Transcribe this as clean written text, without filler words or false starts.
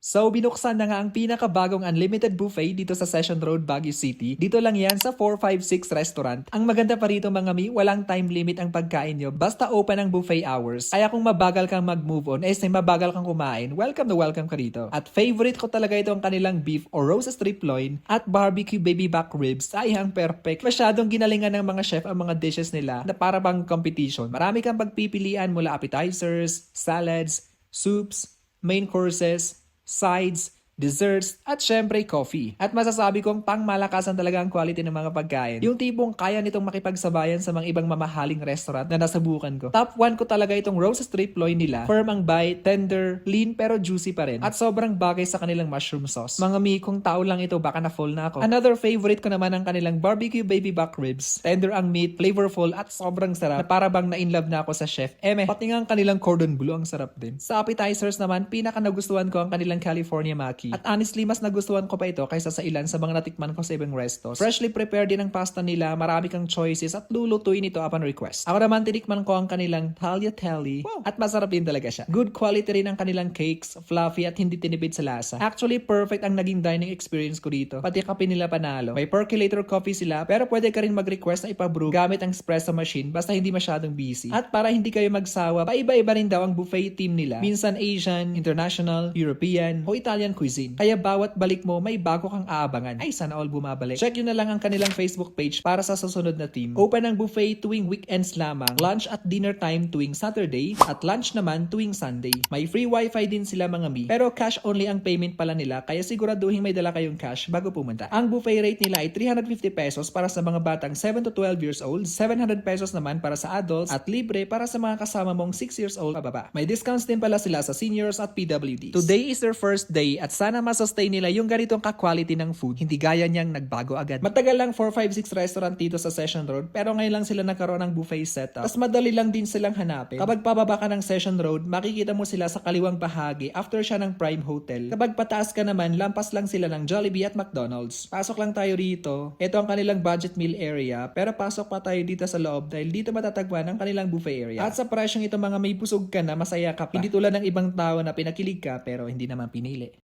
So, binuksan na nga ang pinakabagong unlimited buffet dito sa Session Road, Baguio City. Dito lang yan sa 456 Restaurant. Ang maganda pa rito mga mi, walang time limit ang pagkain nyo. Basta open ang buffet hours. Kaya kung mabagal kang mag-move on, mabagal kang kumain, welcome na welcome ka rito. At favorite ko talaga itong kanilang beef or roast strip loin at barbecue baby back ribs. Ay, ang perfect. Masyadong ginalingan ng mga chef ang mga dishes nila na para bang competition. Marami kang pagpipilian mula appetizers, salads, soups, main courses, sides, desserts, at syempre coffee. At masasabi kong pangmalakasan talaga ang quality ng mga pagkain. Yung tipong kaya nitong makipagsabayan sa mga ibang mamahaling restaurant na nasubukan ko. Top 1 ko talaga itong roast strip loin nila. Firm ang bite, tender, lean pero juicy pa rin. At sobrang bagay sa kanilang mushroom sauce. Mga mi, kung tao lang ito baka na-full na ako. Another favorite ko naman ang kanilang barbecue baby back ribs. Tender ang meat, flavorful at sobrang sarap. Na para bang na-inlove na ako sa chef. Pati nga ang kanilang cordon bleu ang sarap din. Sa appetizers naman, pinaka nagustuhan ko ang kanilang California Maki. At honestly, mas nagustuhan ko pa ito kaysa sa ilan sa mga natikman ko sa ibang restos. Freshly prepared din ang pasta nila, marami kang choices at lulutuin ito upon request. Ako naman tinikman ko ang kanilang tagliatelle at masarap din talaga siya. Good quality rin ang kanilang cakes, fluffy at hindi tinipid sa lasa. Actually, perfect ang naging dining experience ko dito. Pati kape nila panalo. May percolator coffee sila pero pwede ka rin mag-request na ipabrew gamit ang espresso machine basta hindi masyadong busy. At para hindi kayo magsawa, paiba-iba rin daw ang buffet team nila. Minsan Asian, International, European o Italian cuisine. Kaya bawat balik mo, may bago kang aabangan. Ay, sana all bumabalik. Check nyo na lang ang kanilang Facebook page para sa susunod na team. Open ang buffet tuwing weekends lamang. Lunch at dinner time tuwing Saturday. At lunch naman tuwing Sunday. May free wifi din sila mga mi. Pero cash only ang payment pala nila. Kaya siguraduhin may dala kayong cash bago pumunta. Ang buffet rate nila ay 350 pesos para sa mga batang 7 to 12 years old. 700 pesos naman para sa adults. At libre para sa mga kasama mong 6 years old pababa. May discounts din pala sila sa seniors at PWDs. Today is their first day at sana masustain nila yung ganitong ka-quality ng food. Hindi gaya niyang nagbago agad. Matagal lang 456 restaurant dito sa Session Road pero ngayon lang sila nagkaroon ng buffet setup. Tapos madali lang din silang hanapin. Kapag pababa ka ng Session Road, makikita mo sila sa kaliwang bahagi after siya ng Prime Hotel. Kapag pataas ka naman, lampas lang sila ng Jollibee at McDonald's. Pasok lang tayo rito. Ito ang kanilang budget meal area pero pasok pa tayo dito sa loob dahil dito matatagpuan ang kanilang buffet area. At sa presyong ito mga may busog ka na, masaya ka pa. Hindi tulad ng ibang tao na pinakilig ka pero hindi naman pinili.